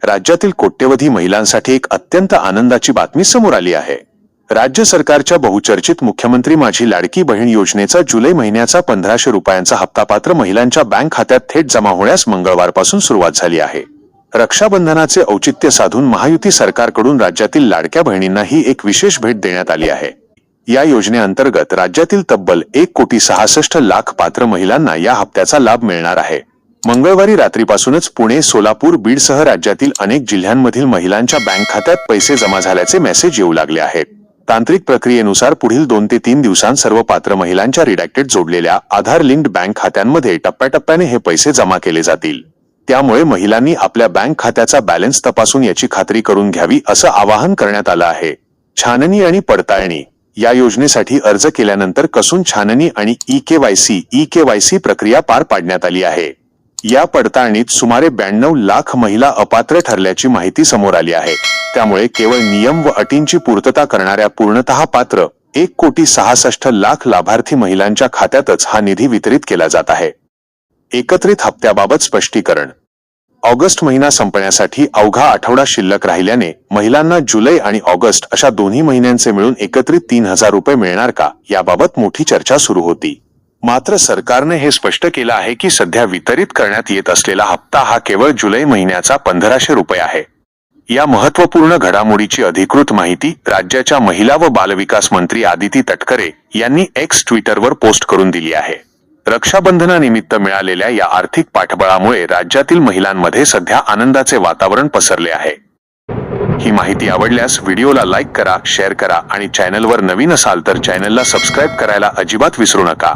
राज्यातील कोट्यवधी महिलांसाठी एक अत्यंत आनंदाची बातमी समोर आली आहे। राज्य सरकारच्या बहुचर्चित मुख्यमंत्री माझी लाडकी बहीण योजनेचा जुलै महिन्याचा 1500 रुपयांचा हप्ता पात्र महिलांच्या बँक खात्यात थेट जमा होण्यास मंगळवारपासून सुरुवात झाली आहे। रक्षाबंधनाचे औचित्य साधून महायुती सरकारकडून राज्यातील लाडक्या बहिणींना ही एक विशेष भेट देण्यात आली आहे। या योजनेअंतर्गत राज्यातील तब्बल 1,66,00,000 पात्र महिलांना या हप्त्याचा लाभ मिळणार आहे। मंगळवारी रात्रीपासूनच पुणे, सोलापूर, बीडसह राज्यातील अनेक जिल्ह्यांमधील महिलांच्या बँक खात्यात पैसे जमा झाल्याचे मेसेज येऊ लागले आहेत। तांत्रिक प्रक्रियेनुसार पुढील 2 ते 3 दिवसांत सर्व पात्र महिलांच्या रिडॅक्टेड जोडलेल्या आधार लिंक्ड बँक खात्यांमध्ये टप्प्याटप्प्याने हे पैसे जमा केले जातील। त्यामुळे महिलांनी आपल्या बँक खात्याचा बॅलन्स तपासून याची खात्री करून घ्यावी असं आवाहन करण्यात आलं आहे। छाननी आणि पडताळणी या योजनेसाठी अर्ज केल्यानंतर कसून छाननी आणि ई-केवायसी प्रक्रिया पार पाडण्यात आली आहे। या पडताळणीत सुमारे 92 लाख महिला अपात्र ठरल्याची माहिती समोर आली आहे। त्यामुळे केवळ नियम व अटींची पूर्तता करणाऱ्या पूर्णतः पात्र 1,66,00,000 लाभार्थी महिलांच्या खात्यातच हा निधी वितरित केला जात आहे। एकत्रित हप्त्याबाबत स्पष्टीकरण। ऑगस्ट महिना संपण्यासाठी अवघा आठवडा शिल्लक राहिल्याने महिलांना जुलै आणि ऑगस्ट अशा दोन्ही महिन्यांचे मिळून एकत्रित 3,000 रुपये मिळणार का याबाबत मोठी चर्चा सुरू होती। मात्र सरकारने हे स्पष्ट केलं आहे की सध्या वितरित करण्यात येत असलेला हप्ता हा केवळ जुलै महिन्याचा 1500 रुपये आहे। या महत्त्वपूर्ण घडामोडीची अधिकृत माहिती राज्याच्या महिला व बालविकास मंत्री आदिती तटकरे यांनी एक्स ट्विटरवर पोस्ट करून दिली आहे। रक्षाबंधनानिमित्त मिळालेल्या या आर्थिक पाठबळामुळे राज्यातील महिलांमध्ये सध्या आनंदाचे वातावरण पसरले आहे। ही माहिती आवडल्यास व्हिडिओला लाईक करा, शेअर करा आणि चॅनलवर नवीन असाल तर चॅनलला सबस्क्राईब करायला अजिबात विसरू नका।